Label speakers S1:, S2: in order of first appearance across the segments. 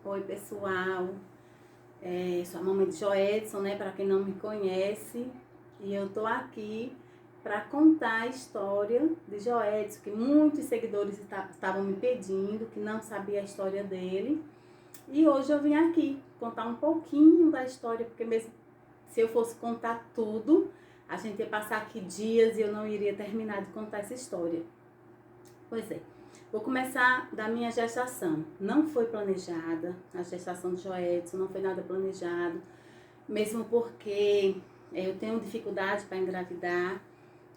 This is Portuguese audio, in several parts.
S1: Oi, pessoal. Sou a mamãe de Joedson, né? Para quem não me conhece. E eu tô aqui para contar a história de Joedson, que muitos seguidores estavam me pedindo, que não sabia a história dele. E hoje eu vim aqui contar um pouquinho da história, porque mesmo se eu fosse contar tudo, a gente ia passar aqui dias e eu não iria terminar de contar essa história. Pois é. Vou começar da minha gestação. Não foi planejada, a gestação de Joedson não foi nada planejado, mesmo porque eu tenho dificuldade para engravidar.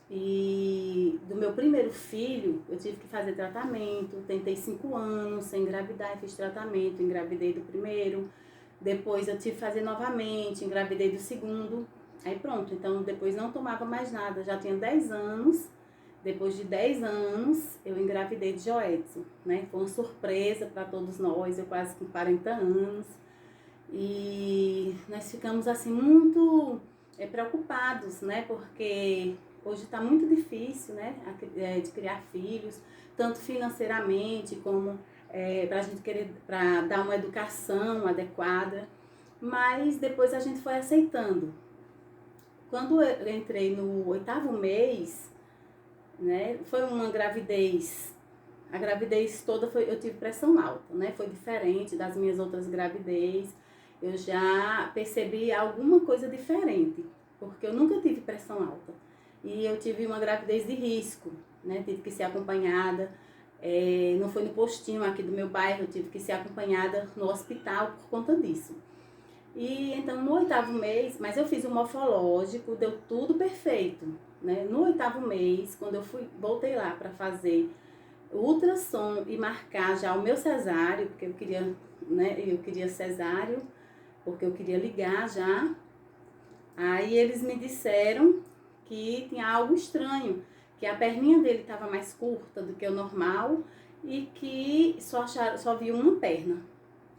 S1: E do meu primeiro filho, eu tive que fazer tratamento, tentei 5 anos sem engravidar, fiz tratamento, engravidei do primeiro, depois eu tive que fazer novamente, engravidei do segundo, aí pronto, então depois não tomava mais nada, já tinha 10 anos. Depois de 10 anos, eu engravidei de Joedson, né? Foi uma surpresa para todos nós, eu quase com 40 anos. E nós ficamos assim muito preocupados, né? Porque hoje está muito difícil, né? De criar filhos, tanto financeiramente como para a gente querer, para dar uma educação adequada. Mas depois a gente foi aceitando. Quando eu entrei no 8º mês, né? Foi uma gravidez, a gravidez toda eu tive pressão alta, né? Foi diferente das minhas outras gravidez. Eu já percebi alguma coisa diferente, porque eu nunca tive pressão alta. E eu tive uma gravidez de risco, né? Tive que ser acompanhada, não foi no postinho aqui do meu bairro, eu tive que ser acompanhada no hospital por conta disso. E então no 8º mês, mas eu fiz o morfológico, deu tudo perfeito, né? No 8º mês, quando eu voltei lá para fazer o ultrassom e marcar já o meu cesáreo, porque eu queria, né? Eu queria cesáreo, porque eu queria ligar já. Aí eles me disseram que tinha algo estranho, que a perninha dele estava mais curta do que o normal e que só viu uma perna.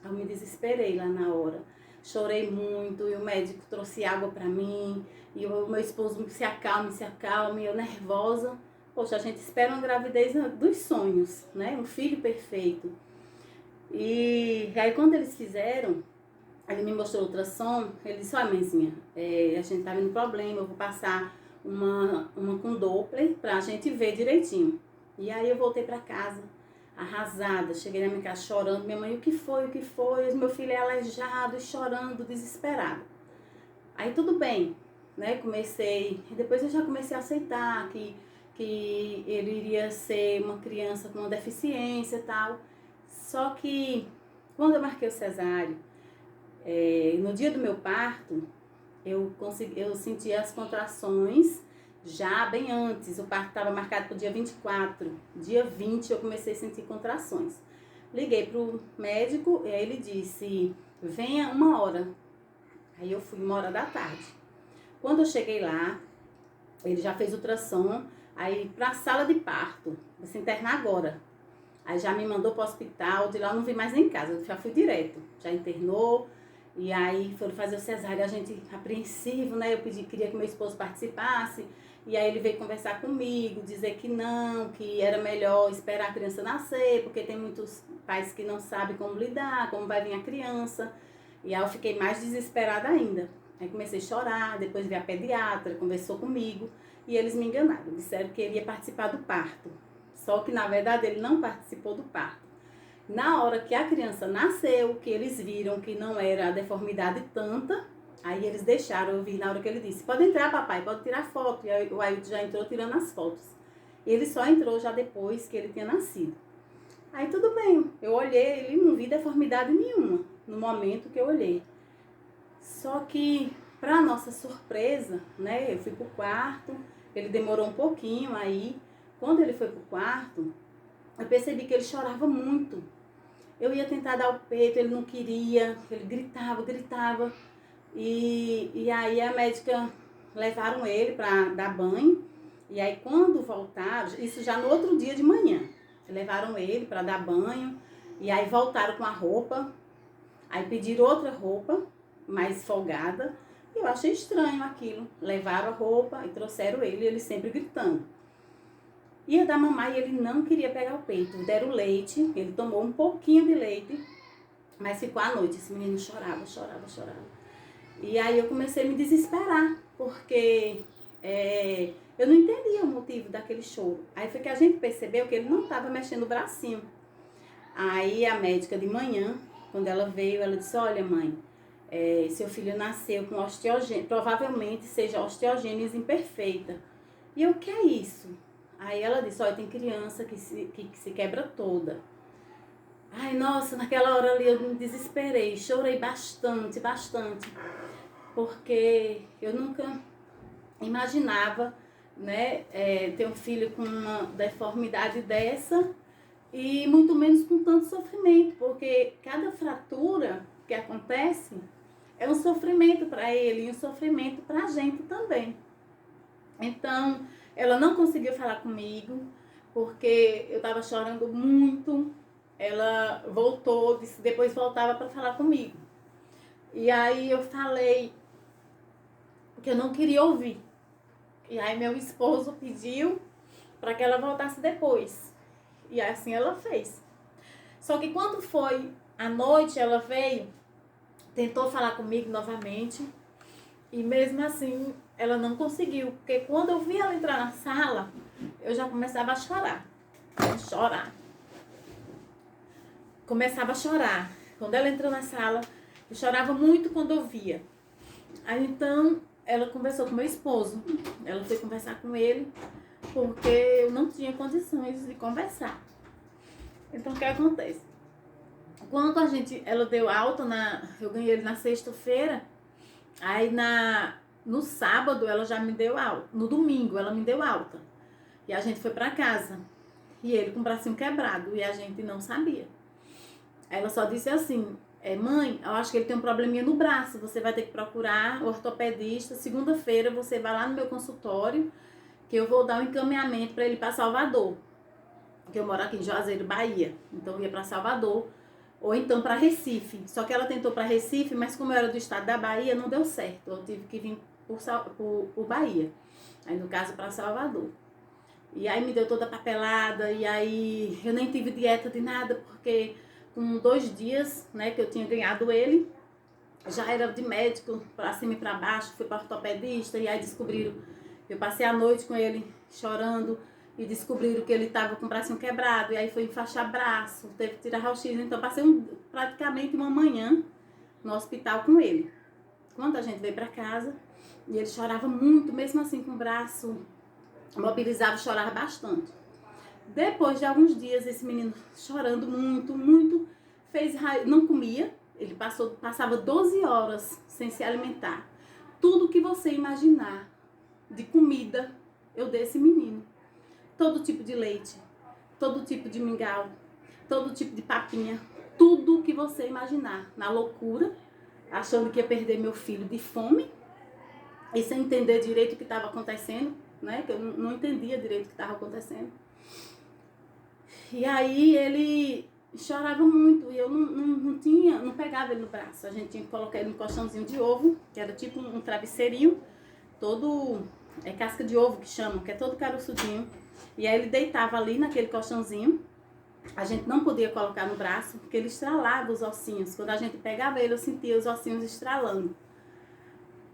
S1: Eu me desesperei lá na hora. Chorei muito e o médico trouxe água pra mim. E o meu esposo se acalme, eu nervosa. Poxa, a gente espera uma gravidez dos sonhos, né? Um filho perfeito. E aí quando eles fizeram, ele me mostrou o ultrassom, ele disse, olha mãezinha, a gente tá vendo problema, eu vou passar uma com Doppler pra gente ver direitinho. E aí eu voltei pra casa arrasada, cheguei na minha casa chorando, minha mãe, o que foi, meu filho é aleijado, chorando, desesperado. Aí tudo bem, né, depois eu já comecei a aceitar que ele iria ser uma criança com uma deficiência e tal, só que quando eu marquei o cesáreo, no dia do meu parto, eu senti as contrações já bem antes. O parto estava marcado para o dia 24. Dia 20 eu comecei a sentir contrações. Liguei pro médico e aí ele disse, venha 1 hora. Aí eu fui 1 hora da tarde. Quando eu cheguei lá, ele já fez ultrassom, aí pra sala de parto, vai se internar agora. Aí já me mandou pro hospital, de lá eu não vim mais nem em casa, eu já fui direto. Já internou, e aí foram fazer o cesárea, a gente apreensivo, né? Eu queria que meu esposo participasse, e aí ele veio conversar comigo, dizer que não, que era melhor esperar a criança nascer, porque tem muitos pais que não sabem como lidar, como vai vir a criança. E aí eu fiquei mais desesperada ainda. Aí comecei a chorar, depois veio a pediatra, conversou comigo, e eles me enganaram, disseram que ele ia participar do parto. Só que na verdade ele não participou do parto. Na hora que a criança nasceu, que eles viram que não era a deformidade tanta, aí eles deixaram eu vir na hora que ele disse, pode entrar papai, pode tirar foto. E aí o Ailton já entrou tirando as fotos. Ele só entrou já depois que ele tinha nascido. Aí tudo bem, eu olhei ele, não vi deformidade nenhuma no momento que eu olhei. Só que, para nossa surpresa, né, eu fui pro quarto, ele demorou um pouquinho aí. Quando ele foi pro quarto, eu percebi que ele chorava muito. Eu ia tentar dar o peito, ele não queria, ele gritava. E aí a médica levaram ele para dar banho. E aí quando voltaram, isso já no outro dia de manhã, levaram ele para dar banho. E aí voltaram com a roupa. Aí pediram outra roupa, mais folgada. E eu achei estranho aquilo. Levaram a roupa e trouxeram ele sempre gritando. Ia dar mamar e ele não queria pegar o peito. Deram leite, ele tomou um pouquinho de leite Mas ficou à noite, esse menino chorava, chorava, chorava. E aí eu comecei a me desesperar, porque eu não entendia o motivo daquele choro. Aí foi que a gente percebeu que ele não estava mexendo o bracinho. Aí a médica de manhã, quando ela veio, ela disse, olha mãe, seu filho nasceu com osteogênese, provavelmente seja osteogênese imperfeita. E eu, o que é isso? Aí ela disse, olha, tem criança que se quebra toda. Ai, nossa, naquela hora ali eu me desesperei, chorei bastante, bastante. Porque eu nunca imaginava, né, ter um filho com uma deformidade dessa e muito menos com tanto sofrimento, porque cada fratura que acontece é um sofrimento para ele e um sofrimento para a gente também. Então, ela não conseguiu falar comigo, porque eu estava chorando muito. Ela voltou, depois voltava para falar comigo. E aí eu falei que eu não queria ouvir. E aí meu esposo pediu para que ela voltasse depois. E assim ela fez. Só que quando foi à noite, ela veio, tentou falar comigo novamente. E mesmo assim, ela não conseguiu. Porque quando eu vi ela entrar na sala, eu já começava a chorar. Começava a chorar. Quando ela entrou na sala, eu chorava muito quando eu via. Aí então, ela conversou com meu esposo. Ela foi conversar com ele, porque eu não tinha condições de conversar. Então, o que acontece? Quando ela deu alta, eu ganhei ele na sexta-feira, aí no sábado ela já me deu alta, no domingo ela me deu alta. E a gente foi pra casa, e ele com o bracinho quebrado, e a gente não sabia. Ela só disse assim, mãe, eu acho que ele tem um probleminha no braço, você vai ter que procurar o ortopedista, segunda-feira você vai lá no meu consultório, que eu vou dar um encaminhamento para ele para Salvador, que eu moro aqui em Juazeiro, Bahia, então eu ia para Salvador, ou então para Recife, só que ela tentou para Recife, mas como eu era do estado da Bahia, não deu certo, eu tive que vir por Bahia, aí no caso para Salvador. E aí me deu toda a papelada, e aí eu nem tive dieta de nada, porque com 2 dias, né, que eu tinha ganhado ele, já era de médico, pra cima e pra baixo, fui para ortopedista, e aí descobriram, eu passei a noite com ele chorando, e descobriram que ele estava com o bracinho quebrado, e aí foi enfaixar braço, teve que tirar raio-x, então passei praticamente uma manhã no hospital com ele. Quando a gente veio para casa, e ele chorava muito, mesmo assim com o braço mobilizava, chorava bastante. Depois de alguns dias, esse menino chorando muito, muito, não comia, ele passava 12 horas sem se alimentar. Tudo que você imaginar de comida, eu dei esse menino. Todo tipo de leite, todo tipo de mingau, todo tipo de papinha, tudo que você imaginar. Na loucura, achando que ia perder meu filho de fome e sem entender direito o que estava acontecendo, né? Que eu não entendia direito o que estava acontecendo. E aí ele chorava muito e eu não pegava ele no braço. A gente tinha que colocar ele no colchãozinho de ovo, que era tipo um travesseirinho, todo casca de ovo que chamam, que é todo caroçudinho. E aí ele deitava ali naquele colchãozinho. A gente não podia colocar no braço, porque ele estralava os ossinhos. Quando a gente pegava ele, eu sentia os ossinhos estralando.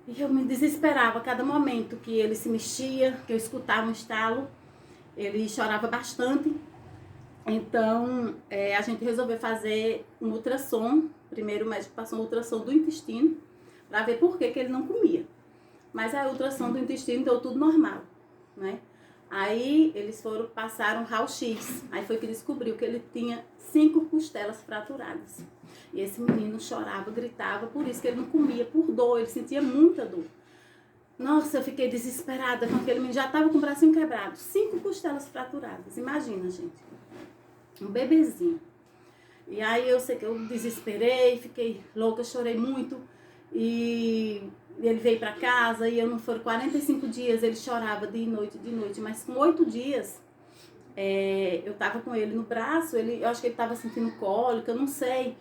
S1: E eu me desesperava a cada momento que ele se mexia, que eu escutava um estalo. Ele chorava bastante. Então, a gente resolveu fazer um ultrassom. Primeiro o médico passou um ultrassom do intestino, para ver por que ele não comia. Mas a ultrassom do intestino deu tudo normal, né? Aí eles passaram raio-x. Aí foi que descobriu que ele tinha 5 costelas fraturadas. E esse menino chorava, gritava, por isso que ele não comia, por dor, ele sentia muita dor. Nossa, eu fiquei desesperada com aquele menino, já estava com o bracinho quebrado, 5 costelas fraturadas, imagina, gente. Um bebezinho. E aí eu sei que eu desesperei, fiquei louca, chorei muito. E ele veio para casa e eu não foram 45 dias, ele chorava de noite, mas com 8 dias eu tava com ele no braço, eu acho que ele tava sentindo cólica, eu não sei.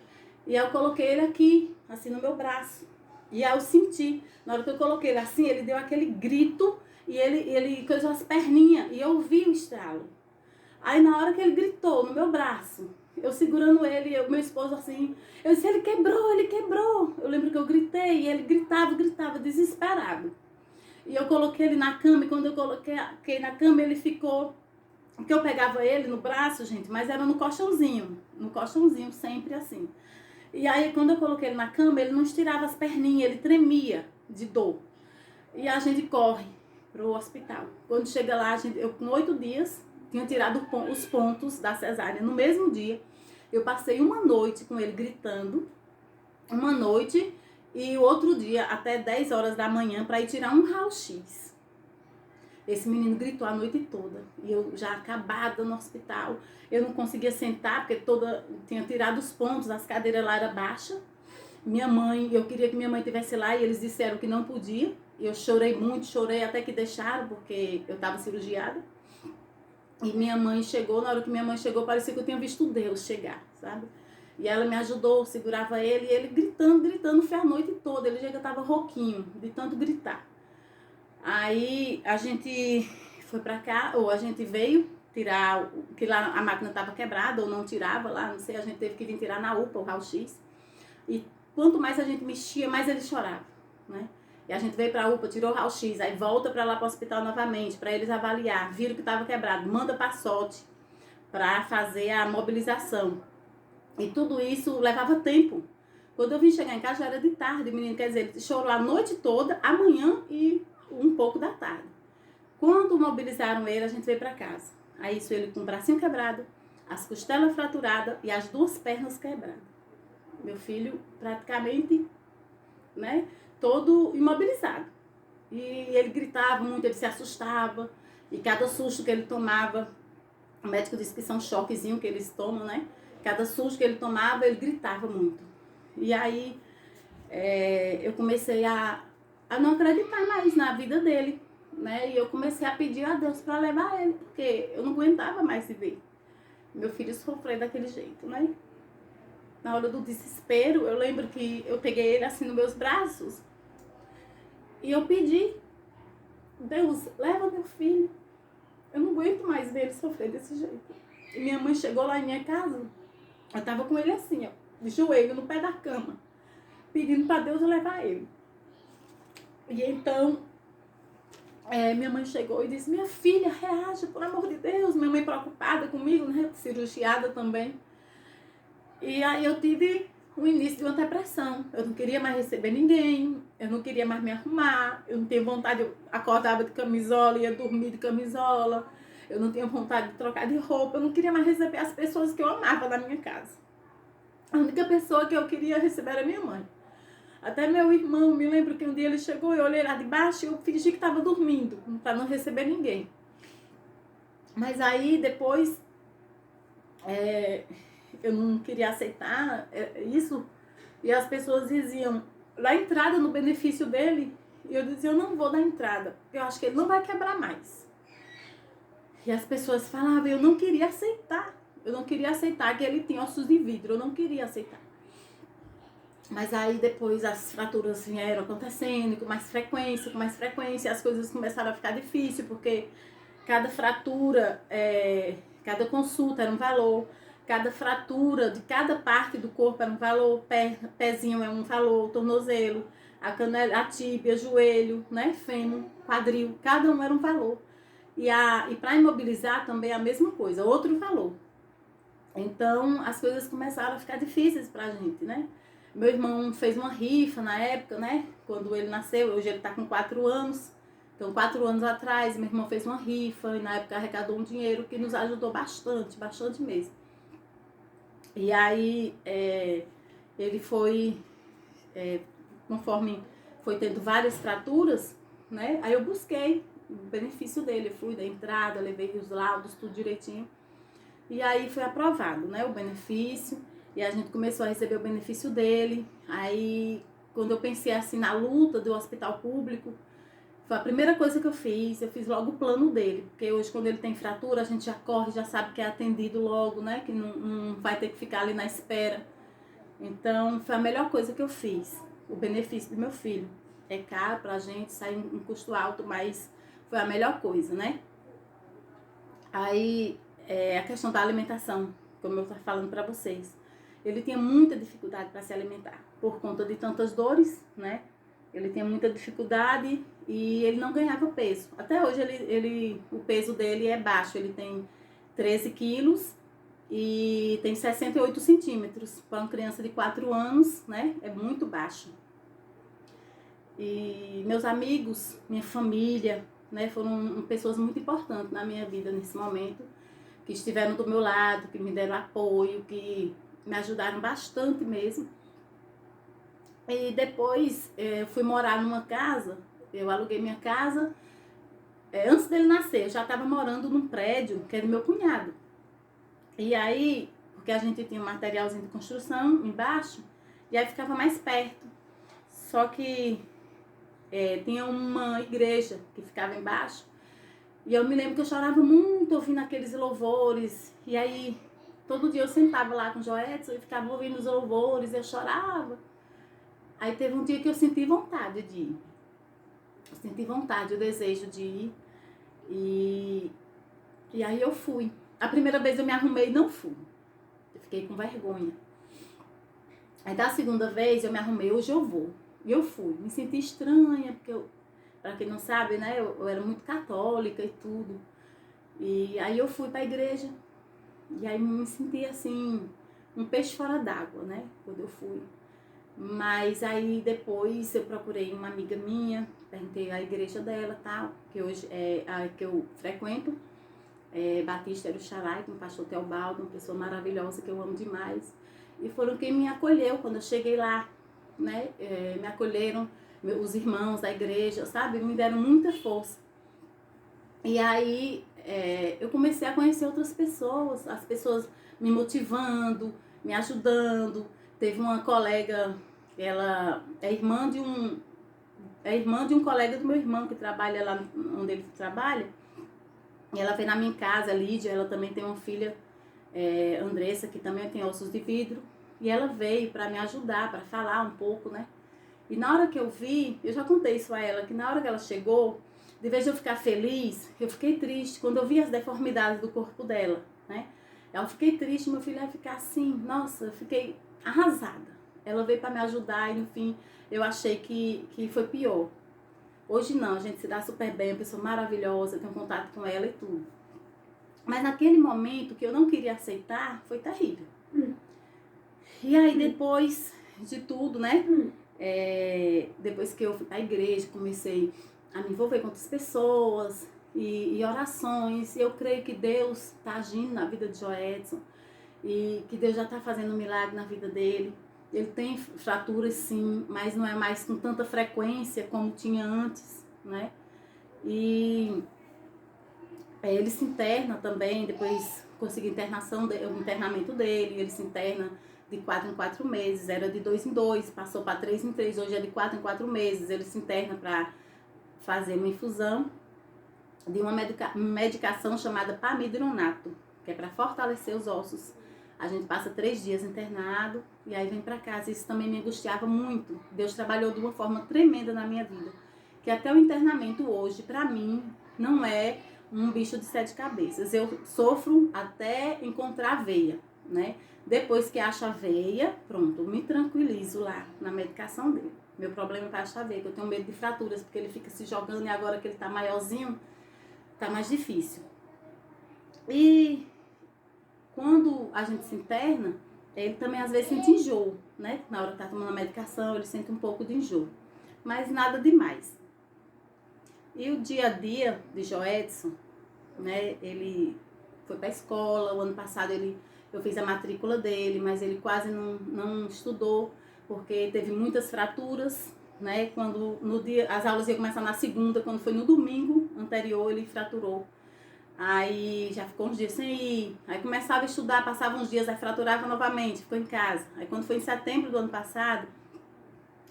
S1: E aí eu coloquei ele aqui, assim no meu braço. E aí eu senti, na hora que eu coloquei ele assim, ele deu aquele grito e ele coisou as perninhas e eu ouvi o estralo. Aí na hora que ele gritou no meu braço, Eu segurando ele, meu esposo assim, eu disse, ele quebrou, ele quebrou. Eu lembro que eu gritei e ele gritava, desesperado. E eu coloquei ele na cama, e quando eu coloquei na cama, ele ficou... Porque eu pegava ele no braço, gente, mas era no colchãozinho, sempre assim. E aí, quando eu coloquei ele na cama, ele não estirava as perninhas, ele tremia de dor. E a gente corre pro hospital. Quando chega lá, eu com 8 dias, tinha tirado os pontos da cesárea. No mesmo dia, eu passei uma noite com ele gritando, uma noite, e o outro dia, até 10 horas da manhã, para ir tirar um raio-x. Esse menino gritou a noite toda. E eu já acabada no hospital. Eu não conseguia sentar, porque tinha tirado os pontos, as cadeiras lá eram baixas. Eu queria que minha mãe estivesse lá e eles disseram que não podia. Eu chorei muito, chorei até que deixaram, porque eu estava cirurgiada. E minha mãe chegou, na hora que minha mãe chegou, parecia que eu tinha visto Deus chegar, sabe? E ela me ajudou, segurava ele, e ele gritando, foi a noite toda. Ele já estava rouquinho, de tanto gritar. Aí a gente foi pra cá, ou a gente veio tirar, que lá a máquina estava quebrada, ou não tirava lá, não sei, a gente teve que vir tirar na UPA o raio-x. E quanto mais a gente mexia, mais ele chorava, né? E a gente veio pra UPA, tirou o raio-x, aí volta pra lá pro hospital novamente, pra eles avaliar, viram que estava quebrado, manda pra SOT pra fazer a mobilização. E tudo isso levava tempo. Quando eu vim chegar em casa já era de tarde, menino, quer dizer, ele chorou a noite toda, amanhã e um pouco da tarde. Quando mobilizaram ele, a gente veio pra casa. Aí isso ele com o bracinho quebrado, as costelas fraturadas e as 2 pernas quebradas. Meu filho praticamente, né, todo imobilizado. E ele gritava muito, ele se assustava. E cada susto que ele tomava, o médico disse que são choquezinhos que eles tomam, né? Cada susto que ele tomava, ele gritava muito. E aí eu comecei a não acreditar mais na vida dele, né? E eu comecei a pedir a Deus para levar ele, porque eu não aguentava mais viver. Meu filho sofreu daquele jeito, né? Na hora do desespero, eu lembro que eu peguei ele assim nos meus braços e eu pedi, Deus, leva meu filho. Eu não aguento mais ver ele sofrer desse jeito. E minha mãe chegou lá em minha casa, eu tava com ele assim, ó, de joelho no pé da cama, pedindo para Deus levar ele. E então, minha mãe chegou e disse, minha filha, reage, por amor de Deus. Minha mãe preocupada comigo, né, cirurgiada também. E aí eu tive o início de uma depressão. Eu não queria mais receber ninguém, eu não queria mais me arrumar, eu não tinha vontade, eu acordava de camisola, ia dormir de camisola, eu não tinha vontade de trocar de roupa, eu não queria mais receber as pessoas que eu amava na minha casa. A única pessoa que eu queria receber era minha mãe. Até meu irmão, me lembro que um dia ele chegou, eu olhei lá de baixo e eu fingi que estava dormindo, para não receber ninguém. Mas aí depois eu não queria aceitar isso, e as pessoas diziam, dá entrada no benefício dele, e eu dizia, eu não vou dar entrada, porque eu acho que ele não vai quebrar mais. E as pessoas falavam, eu não queria aceitar que ele tinha ossos de vidro, eu não queria aceitar. Mas aí depois as fraturas vieram acontecendo com mais frequência, as coisas começaram a ficar difíceis, porque cada fratura, cada consulta era um valor, cada fratura de cada parte do corpo era um valor, pezinho é um valor, tornozelo, a canela, a tíbia, joelho, né, fêmur, quadril, cada um era um valor. E para imobilizar também a mesma coisa, outro valor. Então as coisas começaram a ficar difíceis pra gente, né? Meu irmão fez uma rifa na época, né? Quando ele nasceu, hoje ele tá com 4 anos. Então, 4 anos atrás, meu irmão fez uma rifa e na época arrecadou um dinheiro que nos ajudou bastante mesmo. E aí, ele foi, conforme foi tendo várias fraturas, né? Aí eu busquei o benefício dele, eu fui da entrada, levei os laudos, tudo direitinho. E aí foi aprovado, né, o benefício, e a gente começou a receber o benefício dele. Aí, quando eu pensei assim na luta do hospital público, foi a primeira coisa que eu fiz logo o plano dele, porque hoje quando ele tem fratura, a gente já corre, já sabe que é atendido logo, né, que não vai ter que ficar ali na espera. Então, foi a melhor coisa que eu fiz, o benefício do meu filho. É caro pra gente, sai um custo alto, mas foi a melhor coisa, né? Aí, a questão da alimentação como eu estava falando para vocês. Ele tinha muita dificuldade para se alimentar, por conta de tantas dores, né? Ele tinha muita dificuldade e ele não ganhava peso. Até hoje o peso dele é baixo, ele tem 13 quilos e tem 68 centímetros. Para uma criança de 4 anos, né? É muito baixo. E meus amigos, minha família, né? Foram pessoas muito importantes na minha vida nesse momento, que estiveram do meu lado, que me deram apoio, que me ajudaram bastante mesmo. E depois eu fui morar numa casa, eu aluguei minha casa. Antes dele nascer, eu já estava morando num prédio que era do meu cunhado. E aí, porque a gente tinha um materialzinho de construção embaixo, e aí ficava mais perto. Só que tinha uma igreja que ficava embaixo, e eu me lembro que eu chorava muito ouvindo aqueles louvores. E aí, todo dia eu sentava lá com o Joedson e ficava ouvindo os louvores, eu chorava. Aí teve um dia que eu senti vontade de ir. Eu senti vontade, o desejo de ir. E aí eu fui. A primeira vez eu me arrumei e não fui. Eu fiquei com vergonha. Aí da segunda vez eu me arrumei, hoje eu vou. E eu fui. Me senti estranha, porque eu, pra quem não sabe, né, eu era muito católica e tudo. E aí eu fui pra igreja. E aí me senti assim, um peixe fora d'água, né, quando eu fui. Mas aí depois eu procurei uma amiga minha, perguntei a igreja dela, tal, que hoje é a que eu frequento, Batista Eruxalai, com o pastor Teobaldo, uma pessoa maravilhosa que eu amo demais. E foram quem me acolheu quando eu cheguei lá, né? Me acolheram, os irmãos da igreja, sabe? Me deram muita força. E aí eu comecei a conhecer outras pessoas, as pessoas me motivando, me ajudando. Teve uma colega, ela é irmã de um colega do meu irmão que trabalha lá onde ele trabalha. E ela veio na minha casa, Lídia, ela também tem uma filha, Andressa, que também tem ossos de vidro. E ela veio para me ajudar, para falar um pouco, né? E na hora que eu vi, eu já contei isso a ela, que na hora que ela chegou, de vez de eu ficar feliz, eu fiquei triste quando eu vi as deformidades do corpo dela, né? Eu fiquei triste, meu filho ia ficar assim, nossa, eu fiquei arrasada. Ela veio para me ajudar e, no fim, eu achei que foi pior. Hoje não, a gente se dá super bem, uma pessoa maravilhosa, eu tenho contato com ela e tudo. Mas naquele momento que eu não queria aceitar, foi terrível. E aí depois de tudo, né? Depois que eu fui pra igreja, comecei a me envolver com outras pessoas e orações. Eu creio que Deus está agindo na vida de Joedson e que Deus já está fazendo um milagre na vida dele. Ele tem fraturas sim, mas não é mais com tanta frequência como tinha antes, né? E ele se interna também, depois consegui o internamento dele, ele se interna de 4 em 4 meses, era de 2 em 2, passou para 3 em 3, hoje é de 4 em 4 meses. Ele se interna para fazer uma infusão de uma medicação chamada pamidronato, que é para fortalecer os ossos. A gente passa 3 dias internado e aí vem para casa. Isso também me angustiava muito. Deus trabalhou de uma forma tremenda na minha vida, que até o internamento hoje, para mim, não é um bicho de 7 cabeças. Eu sofro até encontrar a veia, né? Depois que acho a veia, pronto, eu me tranquilizo lá na medicação dele. Meu problema é para achar a veia, que eu tenho medo de fraturas, porque ele fica se jogando e agora que ele tá maiorzinho, tá mais difícil. E quando a gente se interna, ele também às vezes sente enjoo, né? Na hora que tá tomando a medicação, ele sente um pouco de enjoo. Mas nada demais. E o dia a dia de Joedson, né? Ele foi pra escola, o ano passado eu fiz a matrícula dele, mas ele quase não estudou, porque teve muitas fraturas, né? Quando no dia, as aulas iam começar na segunda, quando foi no domingo anterior, ele fraturou. Aí já ficou uns dias sem ir, aí começava a estudar, passava uns dias, aí fraturava novamente, ficou em casa. Aí quando foi em setembro do ano passado,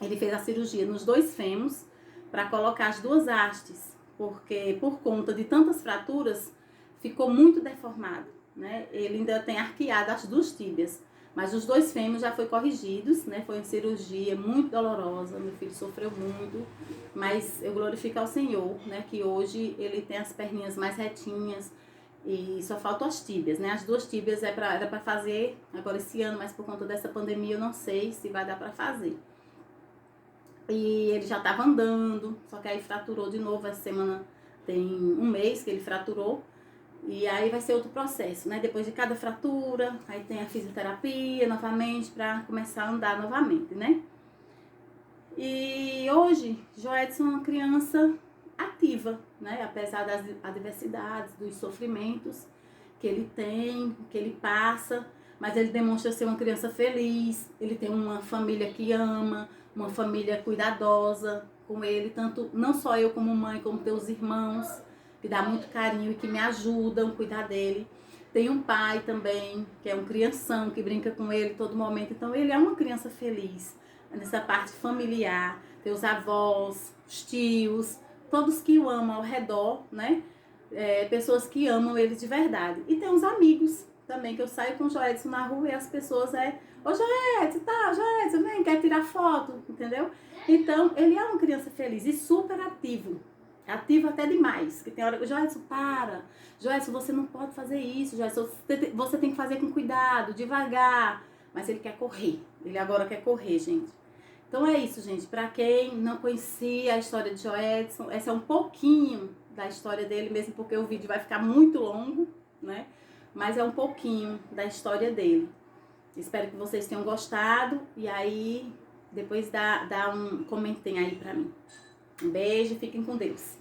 S1: ele fez a cirurgia nos 2 fêmurs para colocar as 2 hastes, porque por conta de tantas fraturas, ficou muito deformado, né? Ele ainda tem arqueado as 2 tíbias, mas os 2 fêmurs já foi corrigidos, né? Foi uma cirurgia muito dolorosa, meu filho sofreu muito, mas eu glorifico ao Senhor, né? Que hoje ele tem as perninhas mais retinhas, E só faltam as tíbias, né? As 2 tíbias era pra fazer agora esse ano, mas por conta dessa pandemia eu não sei se vai dar pra fazer. E ele já tava andando, só que aí fraturou de novo essa semana, tem um mês que ele fraturou. E aí vai ser outro processo, né? Depois de cada fratura, aí tem a fisioterapia novamente pra começar a andar novamente, né? E hoje, Joedson é uma criança ativa, né? Apesar das adversidades, dos sofrimentos que ele tem, que ele passa, mas ele demonstra ser uma criança feliz, ele tem uma família que ama, uma família cuidadosa com ele, tanto não só eu como mãe, como teus irmãos, que dá muito carinho e que me ajudam a cuidar dele. Tem um pai também, que é um crianção, que brinca com ele todo momento, então ele é uma criança feliz nessa parte familiar, tem os avós, os tios, todos que o amam ao redor, né? Pessoas que amam ele de verdade. E tem uns amigos também, que eu saio com o Joedson na rua e as pessoas ô Joedson, tá, Joedson, vem, quer tirar foto, entendeu? Então, ele é uma criança feliz e super ativo. Ativo até demais, que tem hora que Joedson, para, Joedson, você não pode fazer isso, Joedson, você tem que fazer com cuidado, devagar, mas ele quer correr, ele agora quer correr, gente. Então é isso, gente. Para quem não conhecia a história de Joedson, essa é um pouquinho da história dele, mesmo porque o vídeo vai ficar muito longo, né? Mas é um pouquinho da história dele. Espero que vocês tenham gostado e aí depois dá um comentem aí pra mim. Um beijo, fiquem com Deus.